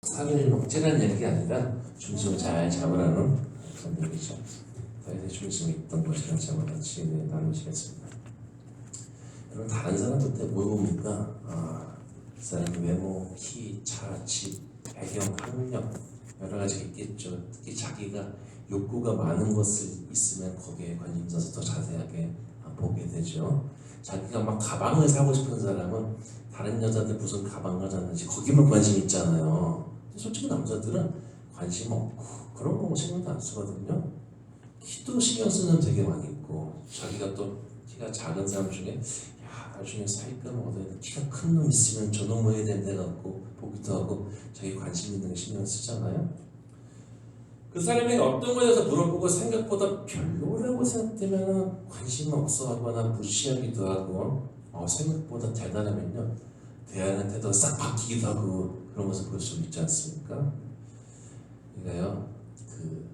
살을 막 찌라는 얘기가 아니라 중심을 잘 잡으라는 그런 얘기죠. 다윗의 중심에 있던 것이라는 제목으로 같이 나누시겠습니다. 여러분 다른 사람들 때 뭘 봅니까? 그 사람의 외모, 키, 차, 집, 배경, 학력 여러 가지가 있겠죠. 특히 자기가 욕구가 많은 것을 있으면 거기에 관심 있어서 더 자세하게 보게 되죠. 자기가 막 가방을 사고 싶은 사람은 다른 여자들 무슨 가방을 샀는지 거기만 관심 있잖아요. 솔직히 남자들은 관심 없고 그런 거 신경도 안 쓰거든요. 키도 신경 쓰는 되게 많이 있고 자기가 또 키가 작은 사람 중에 야 나중에 사위감 얻어야 돼 키가 큰 놈 있으면 저놈 뭐 해야 된다 갖고 보기도 하고 자기 관심 있는 게 신경 쓰잖아요. 그 사람이 어떤 거에 대해서 물어보고 생각보다 별로라고 생각되면 관심 없어하거나 무시하기도 하고 생각보다 대단하면요 대하는 태도가 싹 바뀌기도 하고 그런 것을 볼 수 있지 않습니까? 그러니까요 그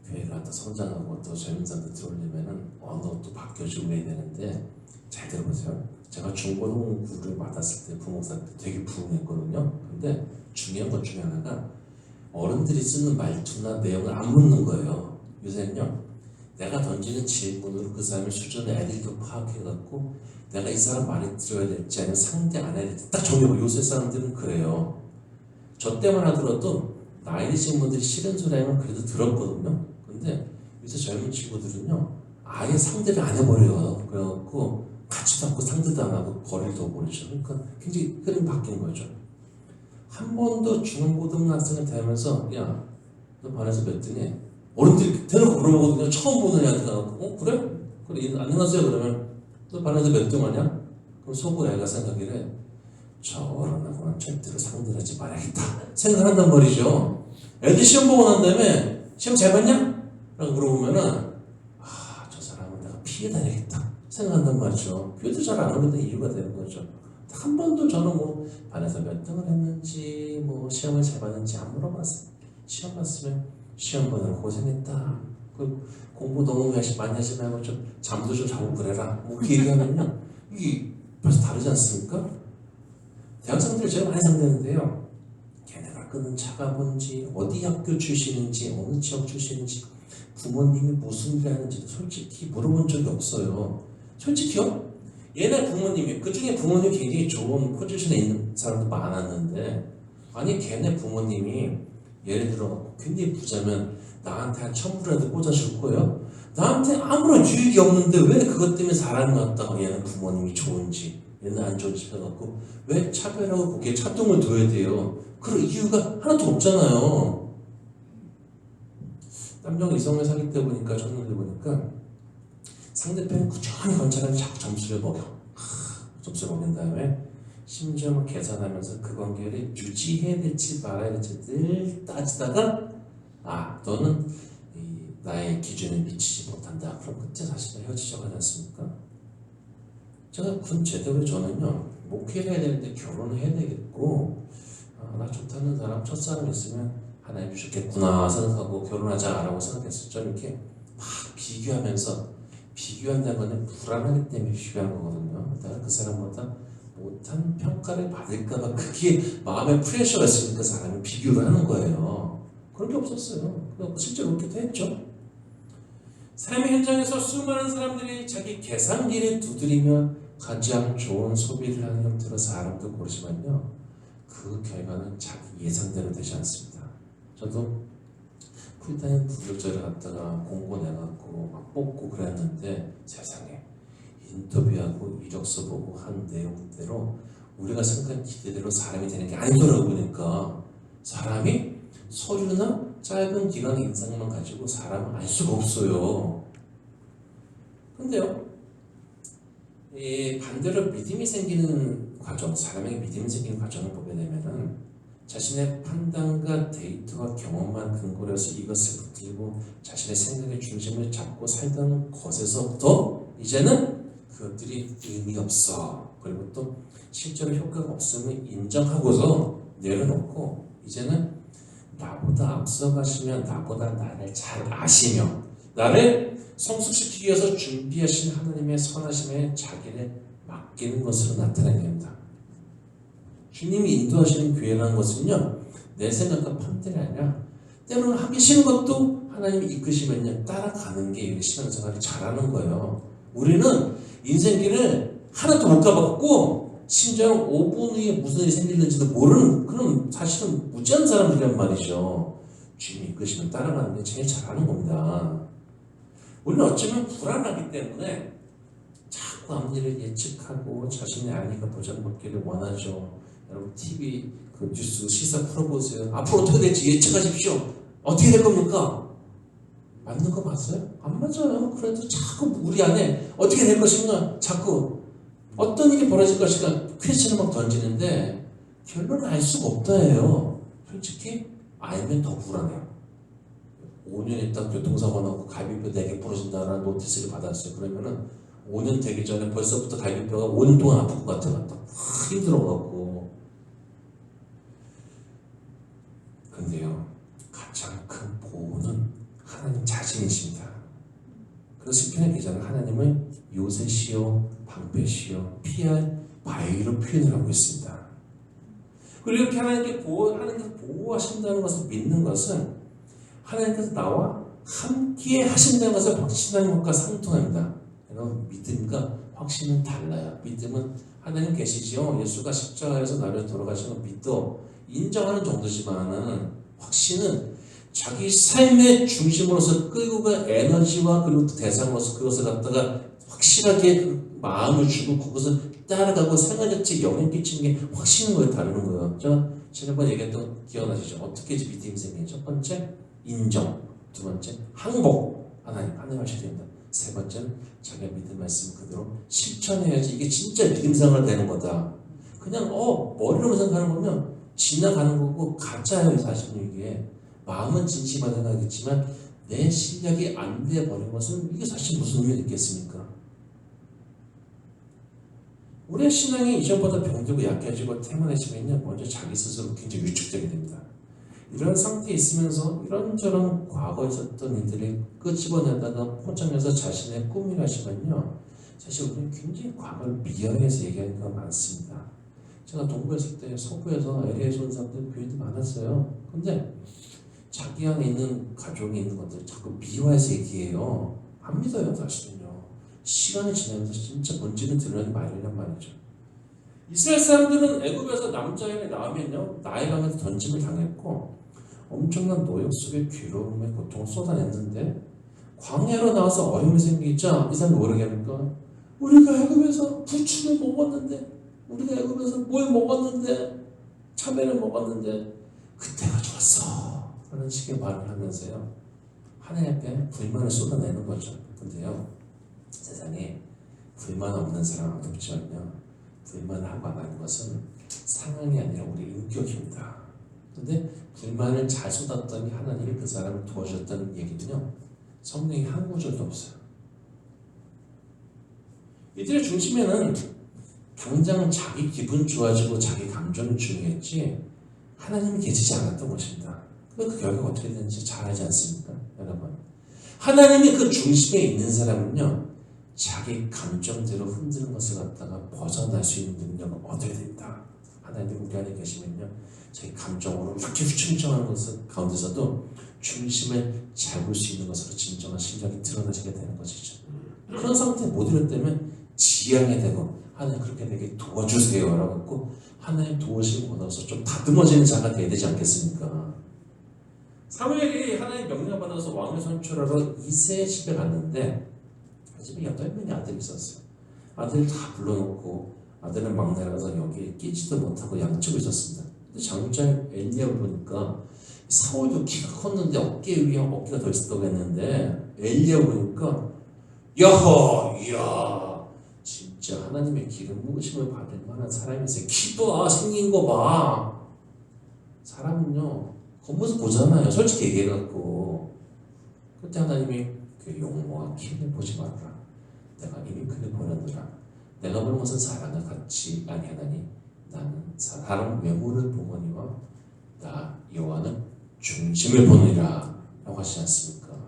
교회가 또 성장하고 또 젊은 사람들 들어오려면은 언어도 바뀌어지고 해야 되는데 잘 들어보세요. 제가 중고등부를 맡았을 때 부목사한테 되게 부응했거든요. 근데 중요한 것 중에 하나가 어른들이 쓰는 말투나 내용을 안 묻는 거예요. 요새는요 내가 던지는 질문으로 그 사람의 수준을 애들도 파악해갖고 내가 이 사람 말을 들어야 될지 아니면 상대 안 해야 될지 딱 정해요. 요새 사람들은 그래요. 저 때만 하더라도 나이 드신 분들이 싫은 소리 하면 그래도 들었거든요. 근데 요새 젊은 친구들은요 아예 상대를 안 해버려요. 그래갖고 같이도 않고 상대도 안 하고 거리를 더 버리죠. 그러니까 굉장히 흐름이 바뀐 거죠. 한 번도 중고등학생을 대하면서 야 너 반에서 몇 등해? 어른들이 대놓고 물어보거든요. 처음 보는 애한테 가고 그래? 그래 안녕하세요 그러면 너 반에서 몇 등 하냐? 그럼 속으로 애가 생각이래 저 어른하고는 절대로 상대를 하지 말아야겠다 생각한단 말이죠. 애들 시험 보고 난 다음에 시험 잘 봤냐? 라고 물어보면은 저 사람은 내가 피해 다니겠다 생각한단 말이죠. 교회도 잘 안 오게 된 이유가 되는 거죠. 한 번도 저는 뭐 반에서 몇 등을 했는지 뭐 시험을 잘 봤는지 안 물어봤어요. 시험 봤으면 시험 보느라 고생했다. 그 공부 너무 많이 하지 말고 좀 잠도 좀 자고 그래라. 뭐 그 얘기하면요 이게 벌써 다르지 않습니까? 대학생들 제가 많이 상대하는데요. 걔네가 끄는 차가 뭔지 어디 학교 출신인지 어느 지역 출신인지 부모님이 무슨 일 하는지도 솔직히 물어본 적이 없어요. 솔직히요? 얘네 부모님이 그중에 부모님이 굉장히 좋은 포지션에 있는 사람도 많았는데 아니 걔네 부모님이 예를 들어 굉장히 부자면 나한테 한 1,000불이라도 꽂아줄 거예요? 나한테 아무런 유익이 없는데 왜 그것 때문에 사람을 갖다가 얘는 부모님이 좋은지 얘는 안 좋은지 해갖고 왜 차별하고 거기에 차등을 둬야 돼요? 그런 이유가 하나도 없잖아요. 남녀가 이성을 사귈 때 보니까 첫눈에 보니까 상대편은 꾸준히 관찰하면 자꾸 점수를 먹여. 점수를 먹인 다음에 심지어 뭐 계산하면서 그 관계를 유지해야 될지 말아야 될지 늘 따지다가 너는 나의 기준에 미치지 못한다. 그럼 그때 사실 헤어지자고 하지 않습니까? 제가 군 제대 후에 저는요 목회를 해야 되는데 결혼을 해야 되겠고 나 좋다는 사람 첫사람 있으면 하나님 주셨겠구나 생각하고 결혼하자라고 생각했어요. 저는 이렇게 막 비교한다는 건 불안하기 때문에 비교하는 거거든요. 내가 그 사람보다 못한 평가를 받을까봐 그게 마음에 프레셔가 있으니까 사람이 비교를 하는 거예요. 그런 게 없었어요. 실제로 그렇게 했죠. 삶의 현장에서 수많은 사람들이 자기 계산기를 두드리며 가장 좋은 소비를 하는 형태로 사람도 고르지만요 그 결과는 자기 예상대로 되지 않습니다. 저도 풀타임 부교절을 갖다가 공고 내갖고 막 뽑고 그랬는데 세상에 인터뷰하고 이력서 보고 한 내용대로 우리가 생각한 기대대로 사람이 되는 게 아니더라고. 보니까 사람이 서류나 짧은 기간의 인상만 가지고 사람을 알 수가 없어요. 근데요 반대로 믿음이 생기는 과정, 사람에게 믿음이 생기는 과정을 보게 되면은 자신의 판단과 데이터와 경험만 근거로 해서 이것을 붙들고 자신의 생각의 중심을 잡고 살던 것에서부터 이제는 그것들이 의미 없어. 그리고 또 실제로 효과가 없음을 인정하고서 내려놓고 이제는 나보다 앞서가시며 나보다 나를 잘 아시며 나를 성숙시키기 위해서 준비하신 하나님의 선하심에 자기를 맡기는 것으로 나타내야 됩니다. 주님이 인도하시는 교회라는 것은요 내 생각과 판단이 아니라 때로는 하기 싫은 것도 하나님이 이끄시면요 따라가는 게 이게 신앙생활을 잘하는 거예요. 우리는 인생길을 하나도 못 가봤고 심지어 5분 후에 무슨 일이 생길는지도 모르는 그런 사실은 무지한 사람들이란 말이죠. 주님이 이끄시면 따라가는 게 제일 잘하는 겁니다. 우리는 어쩌면 불안하기 때문에 자꾸 앞일을 예측하고 자신의 안위가 보장받기를 원하죠. 여러분 TV 그 뉴스 시사 풀어보세요. 앞으로 어떻게 될지 예측하십시오. 어떻게 될 겁니까? 맞는 거 맞아요? 안 맞아요. 그래도 자꾸 우리 안에 어떻게 될 것인가 자꾸 어떤 일이 벌어질 것인가 퀘스천을 막 던지는데 결론을 알 수가 없다예요. 솔직히 알면 더 불안해요. 5년 있다 교통사고 나고 갈비뼈 4개 부러진다는 노티스를 받았어요. 그러면은 5년 되기 전에 벌써부터 갈비뼈가 5년 동안 아플 것 같아요. 힘들어갖고. 근데요, 가장 큰 보호는 하나님 자신이십니다. 그래서 시편의 기자는 하나님을 요새시요, 방패시요, 피할 바위로 표현을 하고 있습니다. 그리고 이렇게 하나님께서 보호하신다는 것을 믿는 것은 하나님께서 나와 함께 하신다는 것을 확신하는 것과 상통합니다. 여러분 믿음과 확신은 달라요. 믿음은 하나님 계시지요. 예수가 십자가에서 나를 돌아가신 걸 믿어 인정하는 정도지만은 확신은 자기 삶의 중심으로서 끌고 간 에너지와 그리고 또 대상으로서 그것을 갖다가 확실하게 그 마음을 주고 그것을 따라가고 생활 자체에 영향 끼치는 게 확신인 거에 다르는 거예요. 제가 지난번에 얘기했던 거 기억나시죠? 어떻게 믿음이 생기는 첫 번째 인정, 두 번째 항복, 하나님 하셔야 된다. 세 번째는 자기가 믿은 말씀 그대로 실천해야지 이게 진짜 믿음 생활 되는 거다. 그냥 머리로 생각하는 거면 지나가는 거고 가짜예요. 사실은 이게 마음은 진심만 생각하겠지만 내 실력이 안 돼 버린 것은 이게 사실 무슨 의미가 있겠습니까? 우리의 신앙이 이전보다 병들고 약해지고 태만해지면요 먼저 자기 스스로 굉장히 위축되게 됩니다. 이런 상태에 있으면서 이런저런 과거에 있었던 일들을 끄집어내다가 포장해서 자신의 꿈이라 하시면요 사실 우리는 굉장히 과거를 미화해서 얘기하는 게 많습니다. 제가 동부였을 때 서부에서 LA에서 온 사람들 교인들 많았어요. 근데 자기 안에 있는 가족이 있는 것들 자꾸 미화해서 얘기해요. 안 믿어요 사실은요. 시간이 지나면서 진짜 본질은 드러나는 말이란 말이죠. 이스라엘 사람들은 애굽에서 남자애가 나오면요 나에 강해서 던짐을 당했고 엄청난 노역 속에 괴로움에 고통을 쏟아냈는데 광야로 나와서 어려움이 생기자 이 사람이 뭐라고 합니까? 우리가 애굽에서 부추를 먹었는데 우리가 애굽에서 뭘 먹었는데 참외를 먹었는데 그때가 좋았어 라는 식의 말을 하면서요 하나님 앞에 불만을 쏟아내는 거죠. 근데요 세상에 불만 없는 사람은 없지만요 불만하고 안 하는 것은 상황이 아니라 우리 인격입니다. 근데 불만을 잘 쏟았더니 하나님이 그 사람을 도와주셨다는 얘기는요 성경에 한 구절도 없어요. 이들의 중심에는 당장 자기 기분 좋아지고 자기 감정이 중요했지 하나님이 계시지 않았던 것입니다. 그 결과가 어떻게 되는지 잘 알지 않습니까? 여러분 하나님이 그 중심에 있는 사람은요 자기 감정대로 흔드는 것을 갖다가 벗어날 수 있는 능력을 얻어야 된다. 하나님 우리 안에 계시면요 자기 감정으로 이렇게 휘청휘청하는 것을 가운데서도 중심을 잡을 수 있는 것으로 진정한 실력이 드러나지게 되는 것이죠. 그런 상태에 못 이뤘다면 지향이 되고 하나님 그렇게 되게 도와주세요 라고 하나님 도우심을 받아서 좀 다듬어지는 자가 돼야 되지 않겠습니까? 사무엘이 하나님 명령을 받아서 왕을 선출하러 이새의 집에 갔는데 그 집에 8명의 아들이 있었어요. 아들을 다 불러놓고 아들은 막내라서 여기에 끼지도 못하고 양치고 있었습니다. 근데 장자의 엘리야를 보니까 사울도 키가 컸는데 어깨 위에 어깨가 더 있었다고 했는데 엘리야 보니까 야호 이야 진짜 하나님의 기름 부으심을 받을 만한 사람이세요. 키봐 생긴 거 봐. 사람은요 겉모습 보잖아요. 솔직히 얘기해갖고 그때 하나님이 그 용모와 키를 보지 말아라. 내가 이미 그를 보느니라. 내가 보는 것은 사람과 같이 아니하나니 나는 사람 외모를 보거니와 나 여호와는 중심을 보느니라 라고 하시지 않습니까?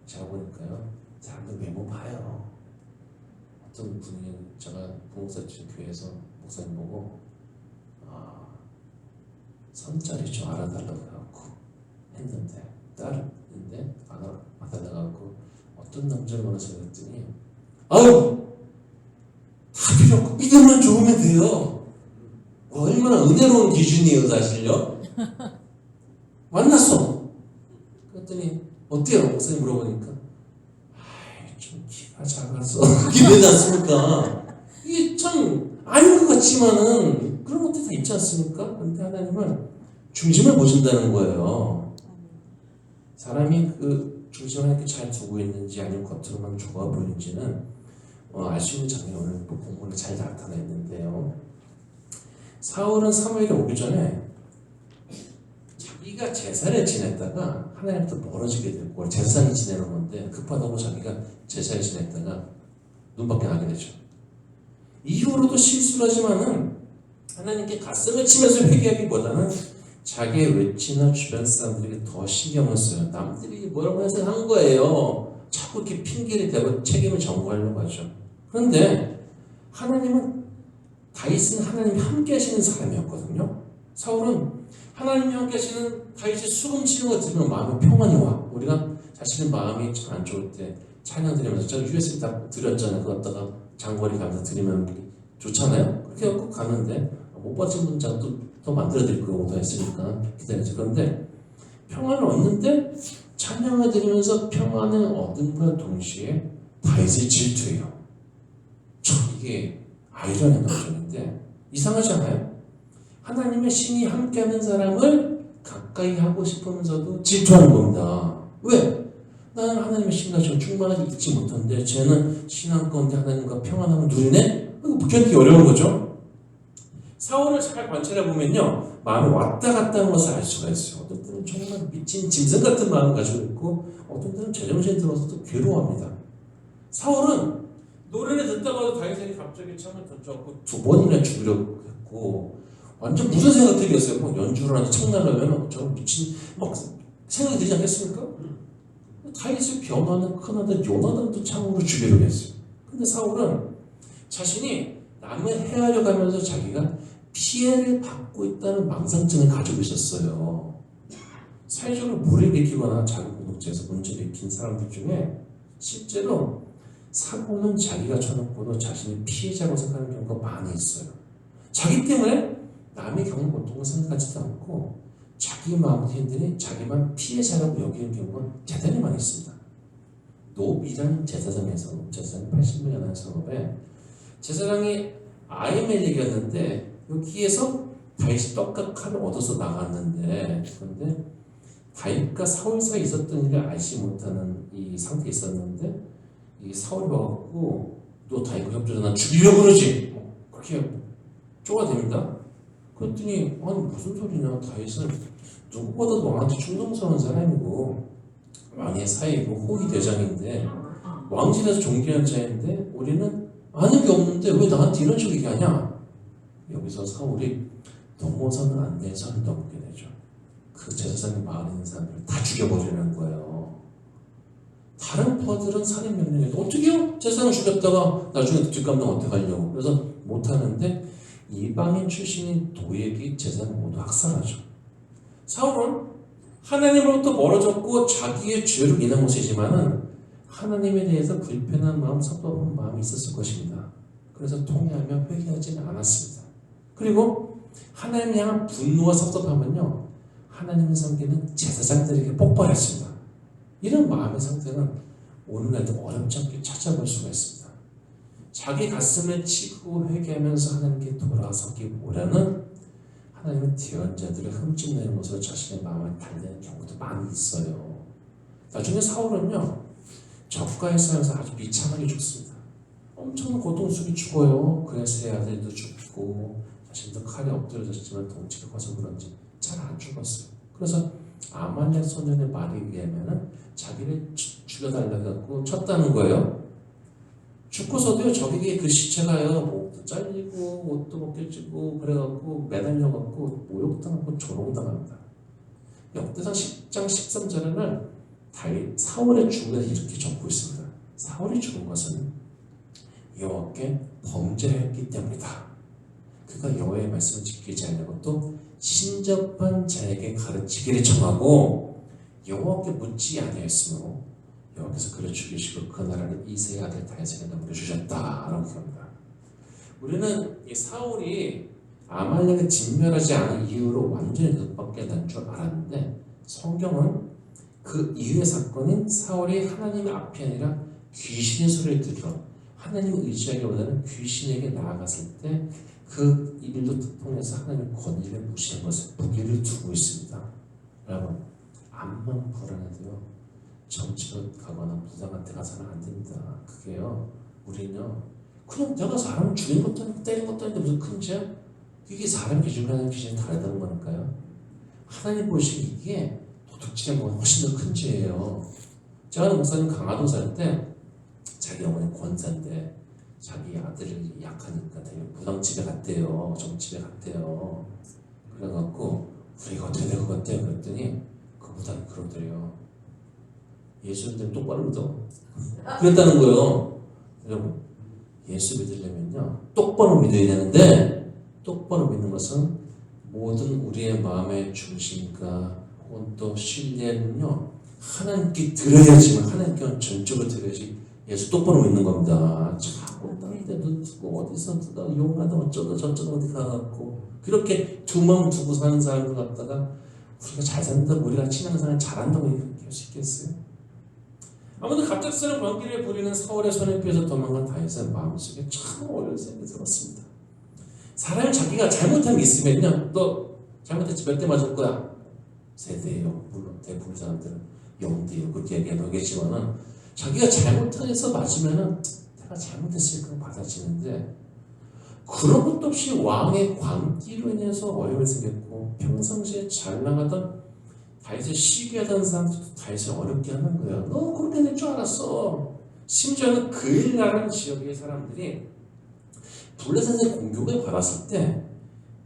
제가 보니까요 사람들 외모 봐요. 어떤 분이 제가 부목사 교회에서 목사님 보고 선자리죠. 알아달라고 해갖고 했는데 딸인데 알아달라고 어떤 남자를 만나서 그랬더니 아유 다 필요 없고 믿음만 좋으면 돼요. 얼마나 은혜로운 기준이에요 사실요. 만났어. 그랬더니 어때요? 목사님 물어보니까 아이 좀 키가 작아서 그게 되지 않습니까? 이게 참 아닌 것 같지만은 그런 것도 다 있지 않습니까? 그런데 하나님은 중심을 보신다는 거예요. 사람이 그 중심을 이렇게 잘 두고 있는지 아니면 겉으로만 좋아 보이는지는 알 수 있는 장면이 오늘 또 본문에 잘 나타나 있는데요. 사울은 사무엘이 오기 전에 자기가 제사를 지냈다가 하나님부터 멀어지게 됐고 제사장이 지내는 건데 급하다고 자기가 제사를 지냈다가 눈밖에 나게 되죠. 이후로도 실수를 하지만은 하나님께 가슴을 치면서 회개하기보다는 자기의 외치나 주변 사람들에게 더 신경을 써요. 남들이 뭐라고 해서 한 거예요. 자꾸 이렇게 핑계를 대고 책임을 전가하려고 하죠. 그런데 하나님은 다윗은 하나님이 함께 하시는 사람이었거든요. 사울은 하나님이 함께 하시는 다윗이 수금 치는 거 들으면 마음에 평안이 와. 우리가 자신의 마음이 잘 안 좋을 때 찬양 드리면서 저 USB 딱 드렸잖아요. 그거 갖다가 장거리 가면서 드리면 좋잖아요. 그렇게 갖고 가는데 못 받은 분자 또 만들어 드릴 거고 더 했으니까 기다리죠. 그런데 평안을 얻는데 찬양을 드리면서 평안을 얻음과 동시에 다윗의 질투예요. 이게 아이러니한 감정인데 이상하지 않아요? 하나님의 신이 함께하는 사람을 가까이 하고 싶으면서도 질투하는 겁니다. 왜? 나는 하나님의 신과 저 충만하게 잊지 못한데 쟤는 신앙 가운데 하나님과 평안함을 누리네? 이거 견디기 어려운 거죠. 사울을 잘 관찰해 보면요 마음이 왔다 갔다 하는 것을 알 수가 있어요. 어떤 때는 정말 미친 짐승 같은 마음을 가지고 있고 어떤 때는 제정신이 들어서 또 괴로워합니다. 사울은 노래를 듣다가도 다윗에게 갑자기 창을 던져갖고 2번이나 죽이려고 했고 완전 무슨 생각들이 었어요. 뭐 연주를 하는데 창 날라면 저 미친 막 생각이 들지 않겠습니까? 다윗의 변화는 큰 아들 요나단도 창으로 죽이려고 했어요. 근데 사울은 자신이 남을 해하려 가면서 자기가 피해를 받고 있다는 망상증을 가지고 있었어요. 사회적으로 물을 일으키거나 자기공동체에서 문제를 일으킨 사람들 중에 실제로 사고는 자기가 쳐놓고도 자신이 피해자로 생각하는 경우가 많이 있어요. 자기 때문에 남의 겪는 고통을 생각하지도 않고 자기 마음을 힘드니 자기만 피해자라고 여기는 경우가 대단히 많이 있습니다. 노비라는 제사장에서 제사장이 80년 한 성읍에 제사장이 아히멜렉이었는데 여기에서 다윗이 떡과 칼을 얻어서 나갔는데 그런데 다윗과 사울 사이에 있었던 일을 알지 못하는 이 상태에 있었는데 이 사울이 와갖고 너 다윗과 협조해서 난 죽이려고 그러지 그렇게 쪼아댑니다. 그랬더니 아니 무슨 소리냐 다윗은 누구보다도 왕한테 충성스러운 사람이고 왕의 사이고 호위 대장인데 왕실에서 존귀한 자인데 우리는 아는 게 없는데 왜 나한테 이런 식으로 얘기하냐. 여기서 사울이 넘어서는 안 될 선을 넘게 되죠. 그 제사장이 마을에 있는 사람들을 다 죽여버리는 거예요. 다른 부하들은 살인 명령해도 어떻게요? 제사장 죽였다가 나중에 뒷감당 어떻게 하려고 그래서 못하는데 이방인 출신인 도액이 제사장을 모두 학살하죠. 사울은 하나님으로부터 멀어졌고 자기의 죄로 인한 것이지만은 하나님에 대해서 불편한 마음, 섭섭한 마음이 있었을 것입니다. 그래서 통회하며 회개하지는 않았습니다. 그리고 하나님 향한 분노와 섭섭함은요 하나님의 섬기는 제사장들에게 폭발했습니다. 이런 마음의 상태는 오늘날도 어렵지 않게 찾아볼 수가 있습니다. 자기 가슴을 치고 회개하면서 하나님께 돌아서기 보려는 하나님의 대언자들을 흠집내는 것으로 자신의 마음을 달래는 경우도 많이 있어요. 나중에 사울은요 적과의 싸움에서 아주 비참하게 죽습니다. 엄청난 고통 속에 죽어요. 그의 세 아들도 죽고 자신도 칼에 엎드려졌지만 덩치가 커서 그런지 잘 안 죽었어요. 그래서 아말렉 소년의 말에 의하면은 자기를 죽여달라고 해갖고 쳤다는 거예요. 죽고서도요 적에게 그 시체가요 목도 잘리고 옷도 벗겨지고 그래갖고 매달려갖고 모욕당하고 조롱당합니다. 역대상 10장 13절에는 다윗 사울의 죽음에 이렇게 적고 있습니다. 사울이 죽은 것은 여호와께 범죄했기 때문이다. 그가 여호와의 말씀을 지키지 않는 것도 친접한 자에게 가르치기를 청하고 여호와께 묻지 아니하였으므로 여호와께서 그를 죽이시고 그 나라를 이새의 아들 다윗에게 넘겨주셨다라고 기록합니다. 우리는 이 사울이 아말렉을 진멸하지 않은 이유로 완전히 극밖에 난 줄 알았는데 성경은 그 이후의 사건인 사울이 하나님의 앞이 아니라 귀신의 소리를 들으러 하나님을 의지하기보다는 귀신에게 나아갔을 때 그 일도 통해서 하나님의 권위를 무시한 것을 무게를 두고 있습니다. 여러분, 암만 불안해도요 정치로 가거나 부당한테 가서는 안 됩니다. 그게요, 우리는요 그냥 내가 사람을 죽이는 것도 아니고 때리는 것도 아닌데 무슨 큰 죄야? 이게 사람 기준과 하나님 기준이 다르다는 거니까요. 하나님 보시기 이게 도둑질의 뭐가 훨씬 더 큰 죄예요. 제가 아는 목사님 강화도 살 때 자기 어머니 권사인데 자기 아들이 약하니까 되게 무당집에 갔대요. 정집에 갔대요. 그래갖고 우리가 어떻게 된 것 같아요? 그랬더니 그 무당이 그러더래요. 예수 믿으면 똑바로 믿어. 그랬다는 거예요. 여러분, 예수 믿으려면요 똑바로 믿어야 되는데 똑바로 믿는 것은 모든 우리의 마음의 중심과 혹은 또 신뢰는요 하나님께 드려야지만 하나님께 전적으로 드려야지 예수 똑바로 믿는 겁니다. 자꾸 다른 데 눈 뜨고 어디서 누가 용하다 어쩌다 저쩌다 어디 가갖고 그렇게 두 마음 두고 사는 사람들 갖다가 우리가 잘 산다고 우리가 친한 사람 잘한다고 이렇게 할 수 있겠어요? 아무튼 갑작스러운 번기를 부리는 사울의 손에 피해서 도망간 다윗은 마음속에 참 어려운 생각이 들었습니다. 사람이 자기가 잘못한 게 있으면요 너 잘못했지 몇 대 맞을 거야? 세대예요. 물론 대부분 사람들은 0대예요. 그렇게 얘기하겠지만은 자기가 잘못해서 맞으면은 내가 잘못했으니까 받아지는데 그런 것도 없이 왕의 광기로 인해서 어려움이 생겼고 평상시에 잘 나가던 다윗을 시기하던 사람들도 다윗을 어렵게 하는 거예요. 너 그렇게 될 줄 알았어. 심지어는 그일라라는 지역의 사람들이 블레셋의 공격을 받았을 때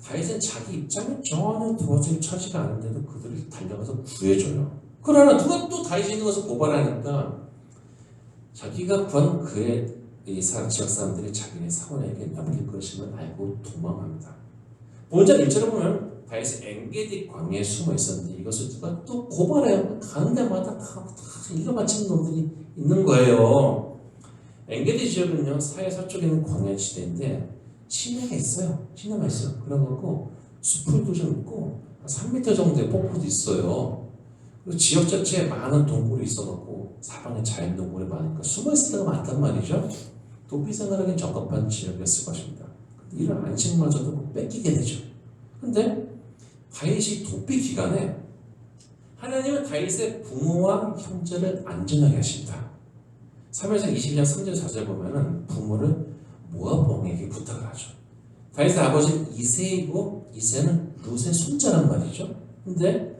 다윗은 자기 입장에 전혀 도와줄 처지가 않은데도 그들을 달려가서 구해줘요. 그러나 누가 또 다윗이 있는 것을 고발하니까 자기가 구한 그의 이 지역 사람들이 자기네 사울에게 넘길 것임을 알고 도망합니다. 본전 1절에 보면 다윗이 엔게디 광야에 숨어 있었는데 이것을 누가 또 고발해요. 가는 데마다 다 이거 맞힌 놈들이 있는 거예요. 엔게디 지역은요 사해 서쪽에 있는 광야 지대인데 시내가 있어요. 시내가 있어요. 그래갖고 수풀도 좀 있고 한 3m 정도의 폭포도 있어요. 그리고 지역 자체에 많은 동굴이 있어갖고 사방에 자연 동굴이 많으니까 숨어있을 때가 많단 말이죠. 도피 생활하기엔 적합한 지역이었을 것입니다. 이런 안식마저도 뺏기게 되죠. 근데 다윗이 도피 기간에 하나님은 다윗의 부모와 형제를 안전하게 하십니다. 3회상 22장 3절 4절 보면은 부모를 모압 왕에게 부탁을 하죠. 다윗의 아버지는 이새이고 이새는 룻의 손자란 말이죠. 근데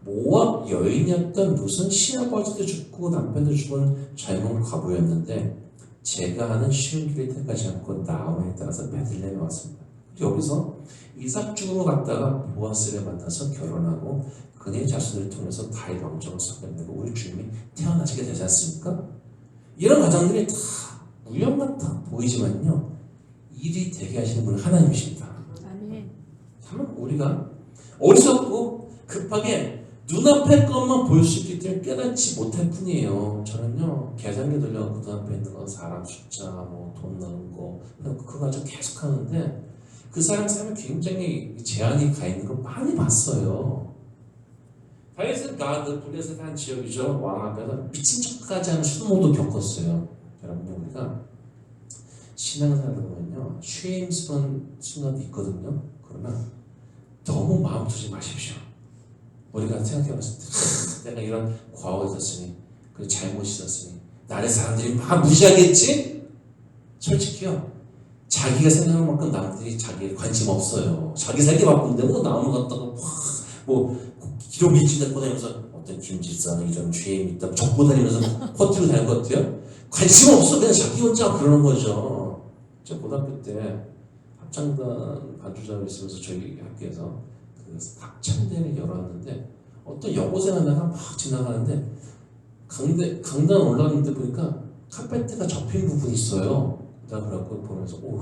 모압 여인이었던 룻은 시아버지도 죽고 남편도 죽은 젊은 과부였는데 제가 하는 쉬운 길을 택하지 않고 나아원에 따라서 베들레헴에 왔습니다. 여기서 이삭 죽음을 갔다가 보아스를 만나서 결혼하고 그의 자손을 통해서 다윗 왕정을 선택되고 우리 주님이 태어나시게 되지 않습니까? 이런 가정들이 다 우연 같아 보이지만요 일이 되게 하시는 분은 하나님이십니다. 아멘. 참 우리가 어리석고 급하게 눈앞의 것만 볼 수 있기 때문에 깨닫지 못할 뿐이에요. 저는요 계산기 돌려갖고 눈앞에 있는 거 사람 숫자 뭐 돈 넣는 거 그거 가지고 계속 하는데 그 사람 삶에 굉장히 제한이 가 있는 거 많이 봤어요. 다윗은 가드 블레셋 한 지역이죠. 왕 앞에서 미친 척까지 하는 수모도 겪었어요. 여러분 우리가 신앙생활을 보면요 쉐임스러운 순간도 있거든요. 그러나 너무 마음 두지 마십시오. 우리가 생각해봤을 때 내가 이런 과오가 있었으니 그 잘못이 있었으니 나의 사람들이 막 무시하겠지? 솔직히요 자기가 생각한 만큼 남들이 자기에 관심 없어요. 자기 살기 바쁜데 뭐 나무 갖다가 뭐 기록이 지내고 다니면서 어떤 김지사는 이런 죄임이 있다 적고 다니면서 퍼트리고 다니는 것 같아요. 관심 없어. 그냥 자기 혼자 그러는 거죠. 제가 고등학교 때 합창단 반주자로 있으면서 저희 학교에서 그 합창대회를 열었는데 어떤 여고생 하나가 막 지나가는데 강단 올라갔는데 보니까 카페트가 접힌 부분이 있어요. 그래갖고 보면서 오우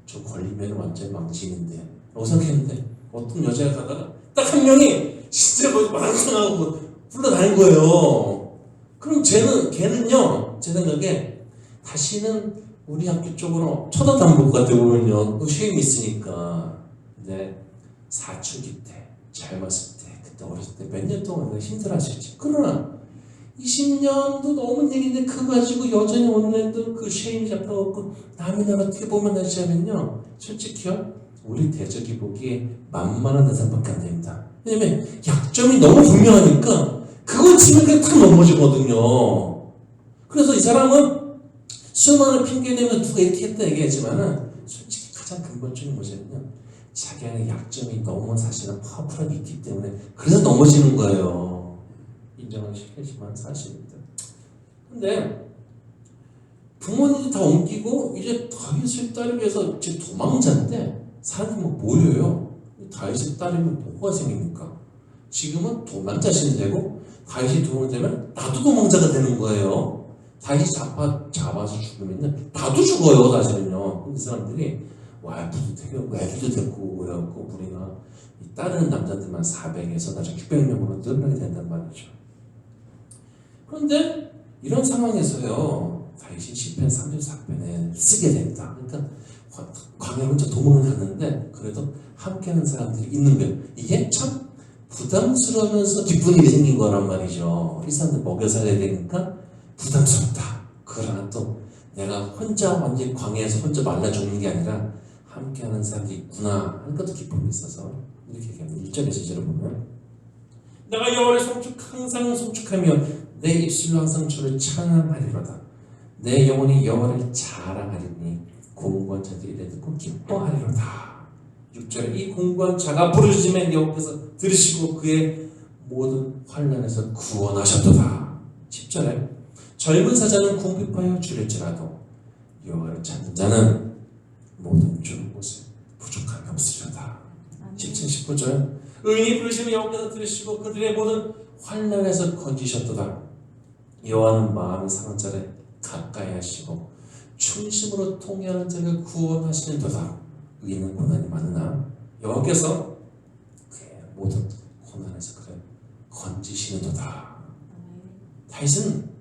저 걸리면 완전 망신인데 라고 생각했는데 어떤 여자가 가다가 딱 한 명이 진짜 뭐 만성하고 불러다닌 거예요. 그럼 걔는요, 제 생각에 다시는 우리 학교 쪽으로 쳐다도 안 볼 것 같아요. 보면요, 그 시험이 있으니까. 근데 사춘기 때, 젊었을 때, 그때 어렸을 때 몇 년 동안 힘들어하셨지. 그러나 20년도 넘은 얘기인데 그거 가지고 여전히 오늘도 그 쉐임이 잡혀갖고 남이 날 어떻게 보면 하시면요, 솔직히요, 우리 대적이 보기에 만만한 대상밖에 안 됩니다. 왜냐면 약점이 너무 분명하니까 그거 치면 그냥 탁 넘어지거든요. 그래서 이 사람은 수많은 핑계내면 누가 이렇게 했다 얘기하지만은 솔직히 가장 근본적인 문제는요, 자기 안에 약점이 너무 사실은 파워풀하게 있기 때문에 그래서 넘어지는 거예요. 인정하기 싫지만 사실입니다. 근데 부모님도 다 옮기고 이제 다윗을 따르기 위해서 지금 도망자인데 사람들이 막 모여요. 다윗을 따르면 뭐가 생깁니까? 지금은 도망자신이 되고 다윗이 도망자면 나도 도망자가 되는 거예요. 다윗이 잡아서 죽으면 나도 죽어요. 사실은요. 근데 이 사람들이 와이프도 되고 애들도 됐고 그래갖고 우리가 따르는 남자들만 400에서 나중에 600명으로 늘어나게 된단 말이죠. 그런데 이런 상황에서요, 다윗이 시편 34편에 쓰게 됩니다. 그러니까 광야에 혼자 도망을 갔는데 그래도 함께하는 사람들이 있는 거예요. 이게 참 부담스러우면서 기쁜 일이 생긴 거란 말이죠. 이 사람들 먹여 살려야 되니까 부담스럽다. 그러나 또 내가 혼자 완전히 광야에서 혼자 말라 죽는 게 아니라 함께하는 사람들이 있구나 하는 것도 기쁨이 있어서 이렇게 얘기합니다. 1절에서 2절을 보면 내가 여호와를 항상 송축하며 내 입술로 항상 주를 찬양하리로다. 내 영혼이 여호와를 자랑하리니 공고한 자들이 이래 듣고 기뻐하리로다. 6절에 이 공고한 자가 부르짖음에 여호와께서 들으시고 그의 모든 환난에서 구원하셨도다. 10절에 젊은 사자는 궁핍하여 줄일지라도 여호와를 찾는 자는 모든 좋은 곳에 부족함이 없으리로다. 17, 19절 의인이 부르시면 여호와께서 들으시고 그들의 모든 환난에서 건지셨도다. 여호와는 마음이 상한 자를 가까이 하시고 충심으로 통회하는 자를 구원하시는도다. 의인은 고난이 많으나 여호와께서 그의 모든 고난에서 그를 건지시는도다. 다윗은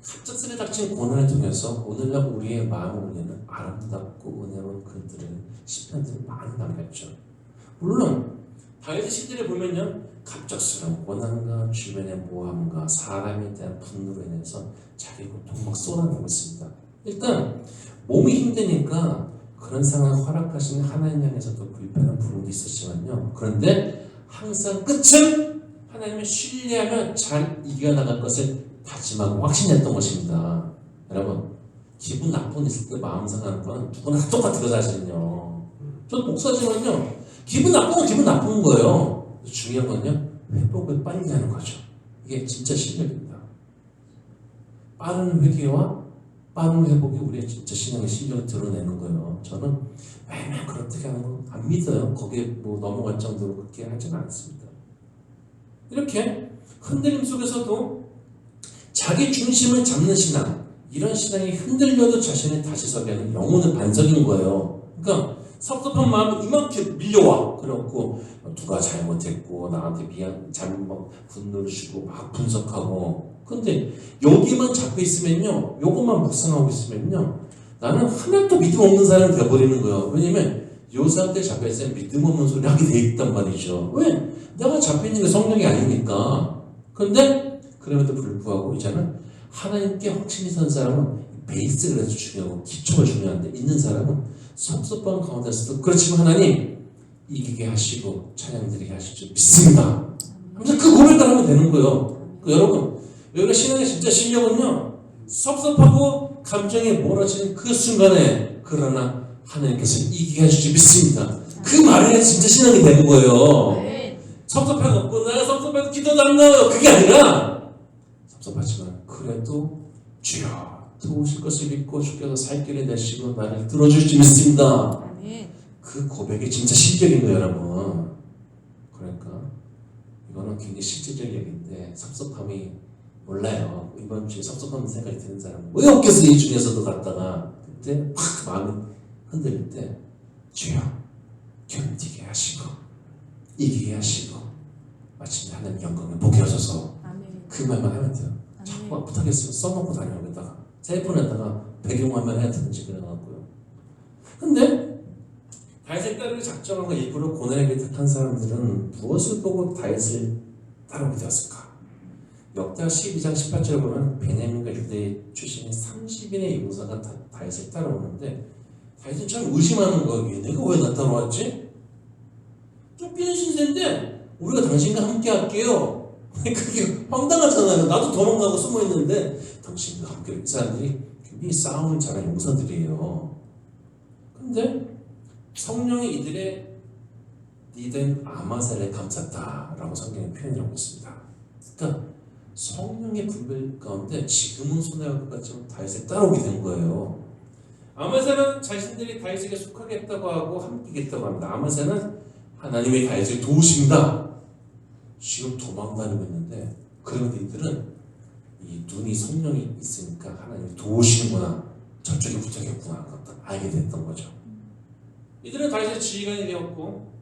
갑작스레 닥친 고난을 통해서 오늘날 우리의 마음을 울리는 아름답고 은혜로운 글들을 시편들을 많이 남겼죠. 물론 다윗의 시들을 보면요, 갑작스러운 고난과 주변의 모함과 사람에 대한 분노로 인해서 자기 고통 막 쏟아내고 있습니다. 일단 몸이 힘드니까 그런 상황을 허락하시는 하나님 향해서도 불편한 부분도 있었지만요, 그런데 항상 끝은 하나님을 신뢰하며 잘 이겨나갈 것을 다짐하고 확신했던 것입니다. 여러분, 기분 나쁜 일 있을 때 마음 상하는 건 누구나 다 똑같아요. 사실은요. 저도 목사지만요, 기분 나쁜 건 기분 나쁜 거예요. 중요한 건요, 회복을 빨리 하는 거죠. 이게 진짜 실력입니다. 빠른 회개와 빠른 회복이 우리의 진짜 신앙의 실력을 드러내는 거예요. 저는 매일 그렇게 하는 거 안 믿어요. 거기에 뭐 넘어갈 정도로 그렇게 하지는 않습니다. 이렇게 흔들림 속에서도 자기 중심을 잡는 신앙, 이런 신앙이 흔들려도 자신이 다시 서게 하는 영혼의 반석인 거예요. 그러니까 섭섭한 마음이 이만큼 밀려와. 그래갖고 누가 잘못했고 나한테 미안, 잘못 분노를 주고 막 분석하고. 근데 여기만 잡혀 있으면요, 요것만 묵상하고 있으면요, 나는 하나도 믿음 없는 사람이 되어버리는 거예요. 왜냐면 요 상태에 잡혀 있으면 믿음 없는 소리 하게 돼 있단 말이죠. 왜? 내가 잡혀 있는 게 성령이 아니니까. 근데 그럼에도 불구하고 이제는 하나님께 확신이 선 사람은 베이스가 그래서 중요하고 기초가 중요한데, 있는 사람은 섭섭한 가운데서도 그렇지만 하나님 이기게 하시고 찬양드리게 하실 줄 믿습니다 하면서 그 고백을 하면 되는 거예요. 여러분, 여기가 신앙의 진짜 실력은요, 섭섭하고 감정이 몰아치는 그 순간에 그러나 하나님께서 이기게 하실 줄 믿습니다, 그 말에 진짜 신앙이 되는 거예요. 섭섭해갖고 내가 섭섭해서 기도도 안 나와요, 그게 아니라 섭섭하지만 그래도 주여 도우실 것을 믿고 주께서 살 길을 내시고 나를 들어줄 줄 믿습니다. 그 고백이 진짜 실력인 거예요, 여러분. 그러니까 이거는 굉장히 실질적인 얘기인데, 섭섭함이 몰라요. 이번 주에 섭섭한 생각이 드는 사람은 왜 없겠어? 이 중에서도 갔다가 그때 확 마음이 흔들릴 때 주여 견디게 하시고 이기게 하시고 마침내 하나님 영광에 복이 하셔서 그 말만 하면 돼요. 자꾸 못하겠으면 써놓고 다녀오겠다가 셀폰에다가 배경화면 해야 되는지 그래갖고요. 근데 다윗의 따르기 작정하고 일부러 고난에게 택한 사람들은 무엇을 보고 다윗을 따르게 되었을까? 역대하 12장 18절에 보면 베냐민과 유대 출신의 30인의 용사가 다윗을 따라오는데 다윗은 참 의심하는 거예요. 내가 왜 나 따라왔지? 쫓기는 신세인데 우리가 당신과 함께 할게요. 그게 황당하잖아요. 나도 도망가고 숨어있는데 당신과 함께 이 사람들이 굉장히 싸움을 잘하는 용사들이에요. 근데 성령이 이들의 리더인 아마살을 감쌌다라고 성경에 표현하고 있습니다. 그러니까 성령의 분별 가운데 지금은 손해할 것 같지만 다윗에 따라오게 된 거예요. 아마살은 자신들이 다윗에게 속하겠다고 하고 함께겠다고 합니다. 아마살은 하나님의 다윗을 도우신다. 지금 도망다니고 있는데 그런데 이들은 이 눈이 성령이 있으니까 하나님이 도우시는구나. 저쪽에 붙어겠구나. 알게 됐던 거죠. 이들은 다윗의 지휘관이 되었고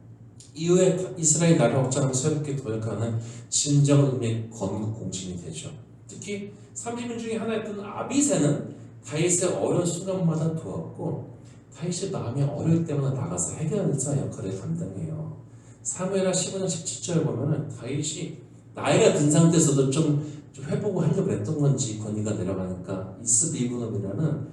이후에 이스라엘 나라 확장을 새롭게 도약하는 진정 의미의 건국 공신이 되죠. 특히 30인 중에 하나였던 아비새는 다윗의 어려운 순간마다 도왔고 다윗의 마음이 어려울 때마다 나가서 해결하는 자 역할을 감당해요. 사무엘하 15장 17절 보면은 다윗이 나이가 든 상태에서도 좀 회복을 하려고 했던 건지 권위가 내려가니까 이스비브놈이라는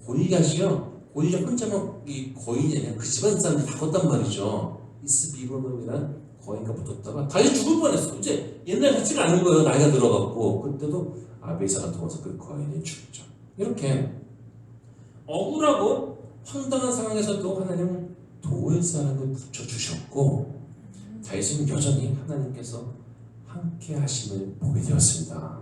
골리앗이요. 골리앗 혼자만 이 거인이 아니라 그 집안 사람들이 다 걷단 말이죠. 이스비브놈이라는 거인과 붙었다가 다시 죽을 뻔했어. 이제 옛날 같지가 않은 거예요. 나이가 들어갔고 그때도 아비새가 도와서 그 거인이 죽죠. 이렇게 억울하고 황당한 상황에서도 하나님은 도울 사람을 붙여주셨고 다윗은 여전히 하나님께서 함께 하심을 보게 되었습니다.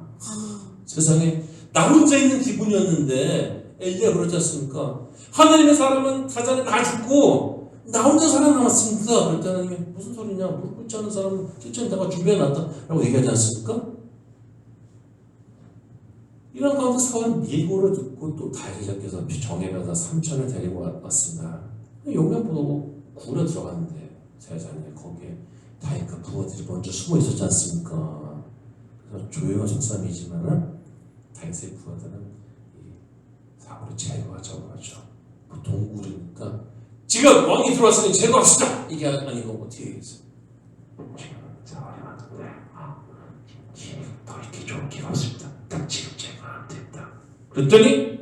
세상에 나 혼자 있는 기분이었는데 엘리야 그러지 않습니까? 하나님의 사람은 사자는 다 죽고 나 혼자 살아남았습니다. 그럴 때 하나님이 무슨 소리냐? 무릎 꿇지 않은 사람은 실전 내가 준비해놨다 라고 얘기하지 않습니까? 이런 가운데 사울은 예고를 듣고 또 다윗에게서 정예받아 삼천을 데리고 왔습니다. 용변 보고 굴에 들어갔는데 세상에 거기에 다윗과 부하들이 먼저 숨어 있었지 않습니까? 그래서 조용한 속담이지만은 다윗의 부하들은 사울을 제거하자고 하죠. 동굴이니까 지금 왕이 들어왔으니 제거합시다. 이게 아니고 어떻게 얘기했어요? 사울이 왔는데 더 이렇게 좋은 기회가 없습니다. 딱 지금 제거하면 된다. 그랬더니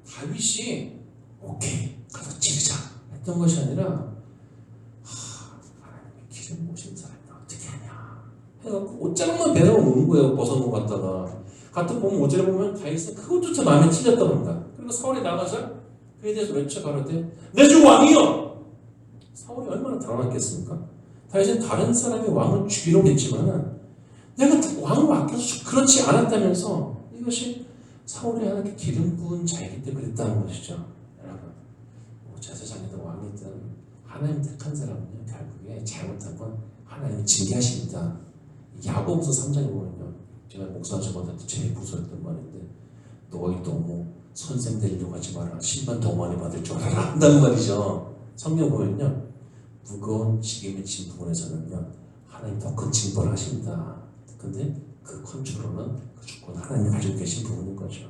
다윗이 오케이 가서 지르자 했던 것이 아니라 하나님의 기름 모신 사람이 어떻게 하냐 해갖고 옷자락만 배워오는 거예요. 벗어놓고 갔다가 가끔 보면 옷자락 보면 다윗은 그것조차 마음에 찔렸다고 합니다. 그리고 사울이 나가서 그에 대해서 외쳐 가로되 내 주 왕이여. 사울이 얼마나 당황했겠습니까? 다윗은 다른 사람이 왕을 죽이려고 했지만은 내가 왕을 맡겨서 그렇지 않았다면서 이것이 사울이 하나님께 기름 부은 자이기 때문에 그랬다는 것이죠. 여러분 제사장이든 왕이든 하나님 택한 사람은요 결국에 잘못한 건 하나님이 징계하십니다. 야고보서 3장에 보면요 제가 목사하자마자 제일 무서웠던 말인데 너희 너무 선생 되려고 하지 마라. 심판 더 많이 받을 줄 알아라 한다는 말이죠. 성경 보면요 무거운 지금의 진부원에서는요 하나님 더 큰 징벌을 하십니다. 근데 그 컨트롤은 그 주권 하나님이 가지고 계신 부분인 거죠.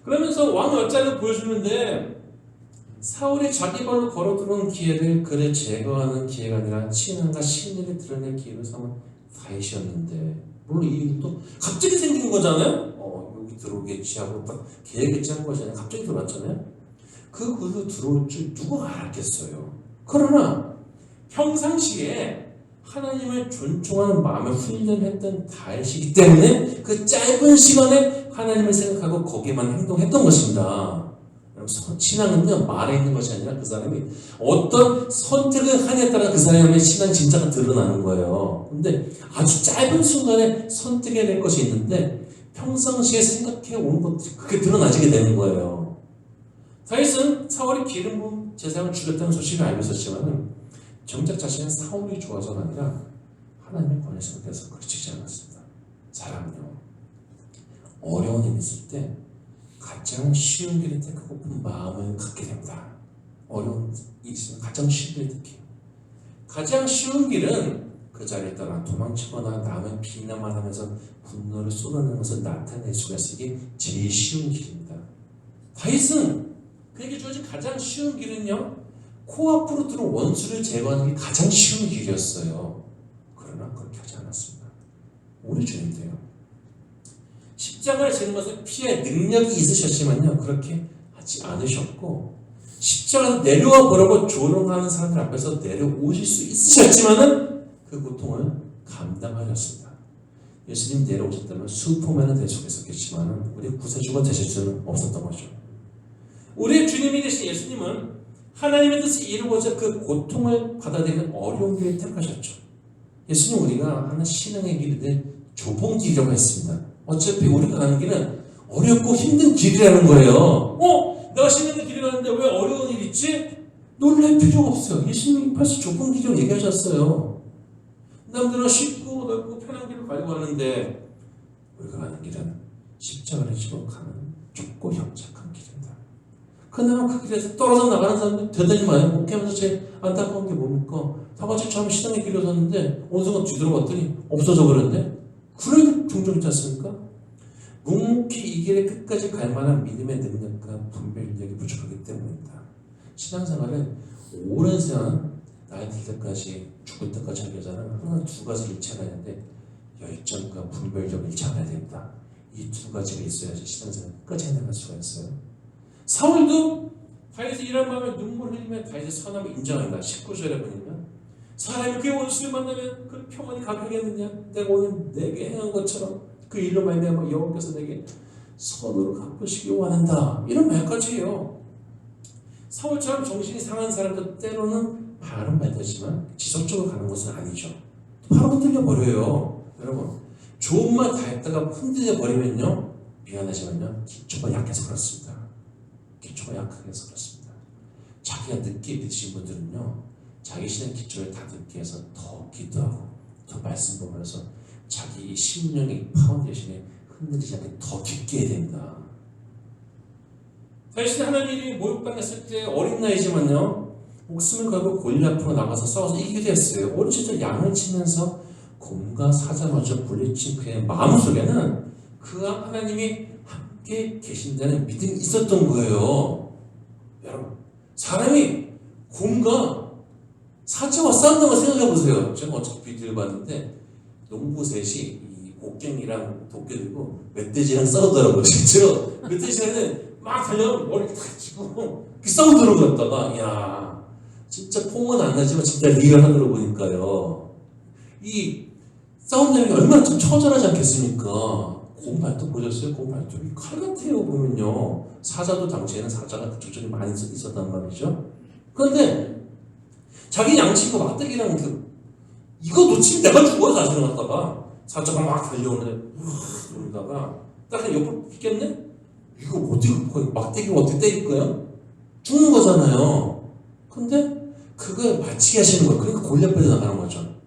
그러면서 왕 열자를 보여주는데 사울이 자기 발로 걸어 들어온 기회를 그를 제거하는 기회가 아니라 신앙과 신의를 드러낼 기회로 삼은 다윗이었는데 물론 이 일도 갑자기 생긴 거잖아요. 여기 들어오겠지 하고 딱 계획했지 한 것이 아니라 갑자기 들어왔잖아요. 그 굴로 들어올 줄 누가 알았겠어요. 그러나 평상시에 하나님을 존중하는 마음을 훈련했던 다윗이기 때문에 그 짧은 시간에 하나님을 생각하고 거기에만 행동했던 것입니다. 신앙은요 말에 있는 것이 아니라 그 사람이 어떤 선택을 하냐에 따라 그 사람의 신앙 진짜가 드러나는 거예요. 근데 아주 짧은 순간에 선택해야 것이 있는데 평상시에 생각해 온 것들이 그게 드러나지게 되는 거예요. 다윗은 사울이 기름 부은 제사장을 죽였다는 소식을 알고 있었지만 정작 자신은 사울이 좋아서가 아니라 하나님의 권위 생각해서 그치지 않았습니다. 사람은요 어려운 일이 있을 때 가장 쉬운 길을 택하고픈 마음을 갖게 됩니다. 어려운 일이 있으면 가장 쉬운 길을 택해요. 가장 쉬운 길은 그 자리에 떠나 도망치거나 남의 비난만 하면서 분노를 쏟아내는 것을 나타낼 수가 있어. 이게 제일 쉬운 길입니다. 다윗은 그에게 주어진 가장 쉬운 길은요, 코앞으로 들어온 원수를 제거하는 게 가장 쉬운 길이었어요. 그러나 그렇게 하지 않았습니다. 우리 주님도요, 십자가를 지는 것을 피할 능력이 있으셨지만요, 그렇게 하지 않으셨고, 십자가에서 내려와 보라고 조롱하는 사람들 앞에서 내려오실 수 있으셨지만은 그 고통을 감당하셨습니다. 예수님 내려오셨다면 수포만은 될 수가 있었겠지만은 우리 구세주가 되실 수는 없었던 거죠. 우리의 주님이 되신 예수님은 하나님의 뜻을 이루고자 그 고통을 받아들이는 어려운 길을 택하셨죠. 예수님 우리가 하는 신앙의 길을 좁은 길이라고 했습니다. 어차피 우리가 가는 길은 어렵고 힘든 길이라는 거예요. 내가 신앙의 길을 가는데 왜 어려운 일 있지? 놀랄 필요가 없어요. 예수님이 벌써 좁은 길이라고 얘기하셨어요. 남들은 쉽고 넓고 편한 길을 가지고 가는데 우리가 가는 길은 십자가를 지고 가는 좁고 협착한 길입니다. 그나마 그 길에서 떨어져 나가는 사람들 대단히 많아요. 목회하면서 제일 안타까운 게 뭡니까? 다 같이 처음 신앙의 길에 섰는데 어느 순간 뒤돌아봤더니 없어져 버렸네? 그런 종종 있지 않습니까? 묵묵히 이 길의 끝까지 갈 만한 믿음의 능력과 분별력이 부족하기 때문입니다. 신앙생활은 오랜 시간 나이 들 때까지 죽을 때까지 하기 위해서는 항상 두 가지를 잃지 않아야 하는데 열정과 분별력을 잃지 않아야 됩니다. 이 두 가지가 있어야지 신앙생활 끝까지 해나갈 수가 있어요. 사울도 다윗이 일한 마음에 눈물 흘리며 다윗의 선함을 인정한다. 19절에 보니까 사람이 그의 원수를 만나면 그 평안이 가격했느냐? 내가 오늘 내게 행한 것처럼 그 일로 말미암아 여호와께서 내게 선으로 갚으시기 원한다. 이런 말까지 해요. 사울처럼 정신이 상한 사람도 때로는 바로 말되지만 지속적으로 가는 것은 아니죠. 바로 흔들려 버려요. 여러분, 좋은 말 다 했다가 흔들려 버리면요, 미안하지만요, 기초가 약해서 그렇습니다. 기초가 약해서 그렇습니다. 자기가 늦게 믿으신 분들은요, 자기 신의 기초를 다 늦게 해서 더 기도하고 더 말씀 보면서 자기 심령의 파운데이션에 흔들리지 않게 더 깊게 해야 됩니다. 다윗은 하나님이 모욕당했을 때 어린 나이지만요, 목숨을 걸고 골리앗 앞으로 나가서 싸워서 이기게 됐어요. 어린 시절 양을 치면서 곰과 사자마저 물리친 그의 마음속에는 그와 하나님이 함께 계신다는 믿음이 있었던 거예요. 여러분, 사람이 곰과 사자와 싸운다고 생각해 보세요. 제가 어차피 비디오를 봤는데 농부 셋이 이 곡괭이랑 도끼 들고 멧돼지랑 싸우더라고요. 실제로 멧돼지는 막 달려가면 머리 탁 치고 싸우더라고요. 갔다가 야, 진짜 폼은 안 나지만 진짜 리얼하더라고 보니까요. 이 싸운다는 게 얼마나 좀 처절하지 않겠습니까? 곰 발톱 보셨어요? 곰 발톱이 칼 같아요. 보면요, 사자도 당시에는 사자가 조절이 많이 있었단 말이죠. 그런데 자기 양치고 막대기랑 이거 놓치면 내가 죽어요. 사실은 갖다가 사자가 막 달려오는데 그러다가 딱 옆으로 피겠네? 이거 어떻게 막대기가 어떻게 때릴 거야? 죽는 거잖아요. 근데 그걸 맞추게 하시는 거예요. 그러니까 골리앗 나가는 거죠.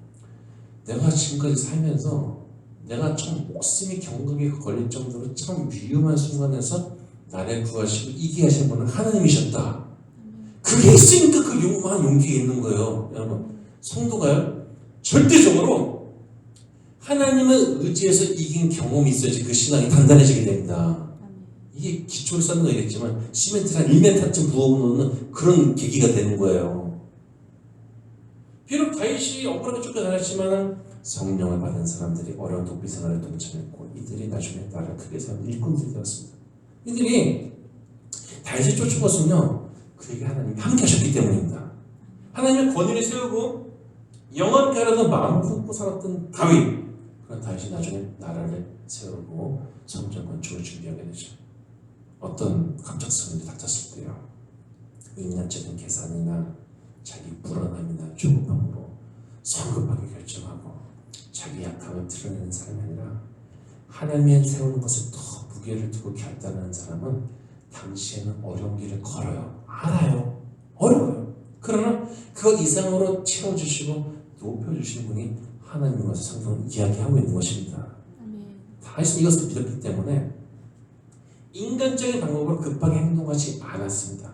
내가 지금까지 살면서 내가 참 목숨이 경각에 걸릴 정도로 참 위험한 순간에서 나를 구하시고 이기게 하신 분은 하나님이셨다. 그게 있으니까 그 용감한 용기가 있는 거예요. 여러분, 성도가요, 절대적으로 하나님을 의지해서 이긴 경험이 있어야지 그 신앙이 단단해지게 됩니다. 이게 기초를 쌓는 거겠지만 시멘트 한 1m쯤 부어놓는 그런 계기가 되는 거예요. 비록 다윗이 억울하게 쫓겨다녔지만 성령을 받은 사람들이 어려운 독비 생활에 동참했고 이들이 나중에 나라를 크게 세운 일꾼들이 되었습니다. 이들이 다윗을 쫓은 것은요, 그에게 하나님이 함께 하셨기 때문입니다. 하나님의 권위를 세우고 영원케 하려는 마음을 품고 살았던 다윗, 그런 다윗이 나중에 나라를 세우고 성전 건축을 준비하게 되죠. 어떤 갑작스러운 일이 닥쳤을 때요, 인간적인 계산이나 자기 불안함이나 조급함으로 성급하게 결정하고 자기 약함을 드러내는 사람이 아니라 하나님의 세우는 것을 더 무게를 두고 결단하는 사람은 당시에는 어려운 길을 걸어요. 알아요. 어려워요. 그러나 그 이상으로 채워주시고 높여주시는 분이 하나님인 것을 성경은 이야기하고 있는 것입니다. 다윗은 이것을 믿었기 때문에 인간적인 방법으로 급하게 행동하지 않았습니다.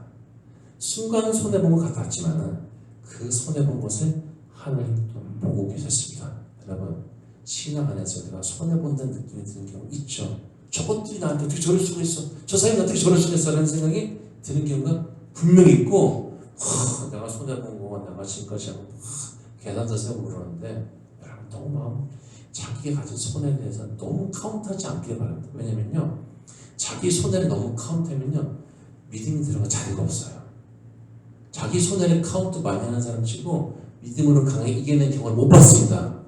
순간은 손해본 것 같았지만 그 손해본 것을 하나님 또 보고 계셨습니다. 여러분, 신앙 안에서 우리가 손해본다는 느낌이 드는 경우 있죠. 저것들이 나한테 어떻게 저럴 수가 있어? 저 사람이 어떻게 저럴 수가 있어? 라는 생각이 드는 경우가 분명히 있고, 내가 손해본 거, 내가 지금까지 하고 계산도 세우고 그러는데, 여러분 너무 마음, 자기가 가진 손해에 대해서 너무 카운트하지 않길 바랍니다. 왜냐면요, 자기 손해를 너무 카운트하면요, 믿음이 들어갈 자리가 없어요. 자기 손해를 카운트 많이 하는 사람 치고 믿음으로 강하게 이겨낸 경우를 못 봤습니다.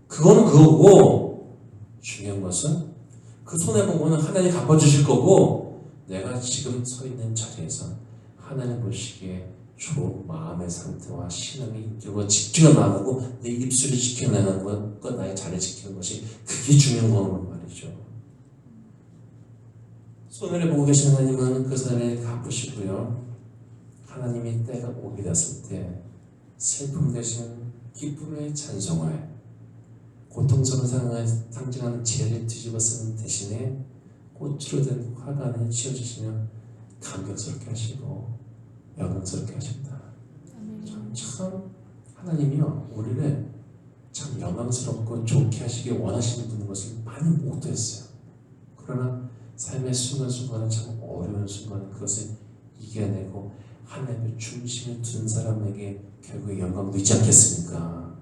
그거는 그거고, 중요한 것은 그 손해본 거는 하나님이 갚아주실 거고, 내가 지금 서 있는 자리에서 하나님 보시기에 좋은 마음의 상태와 신앙의 인격과 집중을 나누고 내 입술을 지켜내는 것과 나의 자리를 지키는 것이 그게 중요한 거란 말이죠. 손해를 보고 계신 하나님은 그 손해를 갚으시고요. 하나님이 때가 오게 됐을 때 슬픔 대신 기쁨의 찬송을, 고통스러운 상황을 상징하는 죄를 뒤집어 쓰는 대신에 꽃으로 된 화관을 씌워주시며 감격스럽게 하시고 영광스럽게 하십니다. 참 하나님이요, 우리를 참 영광스럽고 좋게 하시길 원하시는 분인 것을 많이 목도했어요. 그러나 삶의 순간순간은 참 어려운 순간은 그것을 이겨내고 하나님의 중심에 둔 사람에게 결국에 영광도 있지 않겠습니까?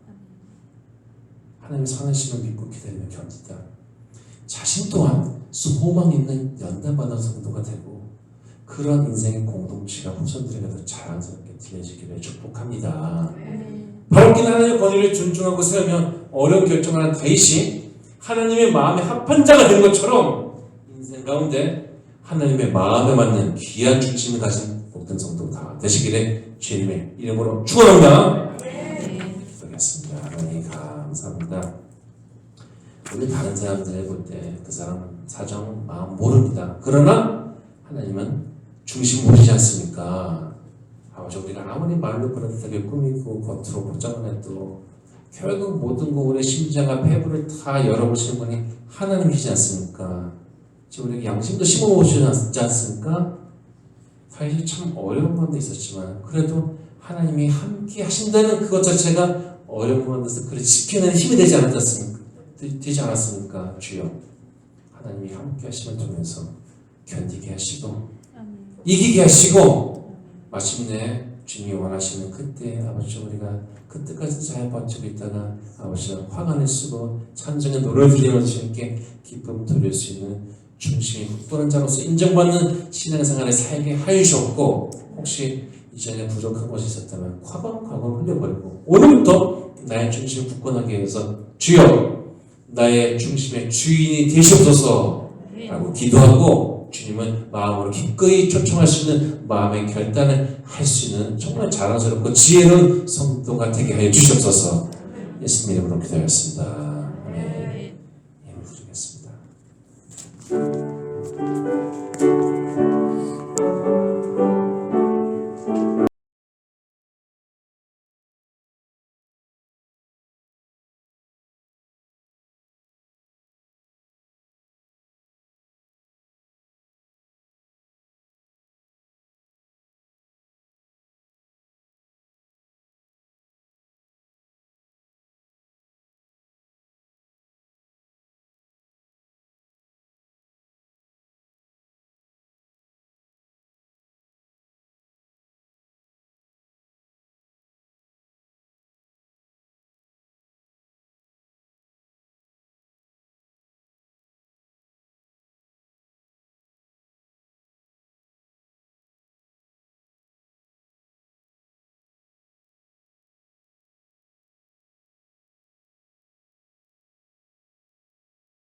하나님의 선하심을 믿고 기다리며 견디다. 자신 또한 소망 있는 연단받은 성도가 되고 그런 인생의 공동체가 후손들에게도 자랑스럽게 들려지기를 축복합니다. 바로 하나님의 권위를 존중하고 세우며 어려운 결정을 하는 다윗이 하나님의 마음에 합한 자가 된 것처럼 인생 가운데 하나님의 마음에 맞는 귀한 중심을 가진 모든 성도 다 되시기를 주님의 이름으로 축원합니다. 기도하겠습니다. 하나님 감사합니다. 우리 다른 사람들 볼 때 그 사람 사정 마음 모릅니다. 그러나 하나님은 중심 보시지 않습니까? 아버지, 우리가 아무리 말로 그렇게 꾸미고 겉으로 포장을 해도 결국 모든 거 우리의 심장과 폐부를 다 열어보시는 분이 하나님이시지 않습니까? 지금 우리에게 양심도 심어보시지 않습니까? 사실 참 어려운 부분도 있었지만 그래도 하나님이 함께 하신다는 그것 자체가 어려운 부분에서 그를 지켜내는 힘이 되지 않았습니까? 주여, 하나님이 함께 하심을 통해서 견디게 하시고 이기게 하시고 마침내 주님이 원하시는 그때 아버지 우리가 그때까지 잘 버티고 있다가 아버지가 화관을 쓰고 찬송의 노래를 드리며 주님께 기쁨 돌릴 수 있는 중심이 굳건한 자로서 인정받는 신앙생활을 살게 하주셨고, 혹시 이전에 부족한 것이 있었다면 과거를 흘려버리고 오늘부터 나의 중심을 굳건하게 해서 주여 나의 중심의 주인이 되시옵소서 라고 기도하고 주님은 마음으로 기꺼이 초청할 수 있는 마음의 결단을 할 수 있는 정말 자랑스럽고 지혜로운 성도가 되게 하여 주시옵소서. 예수님 이름으로 기도하였습니다. 아멘. 예물 드리겠습니다.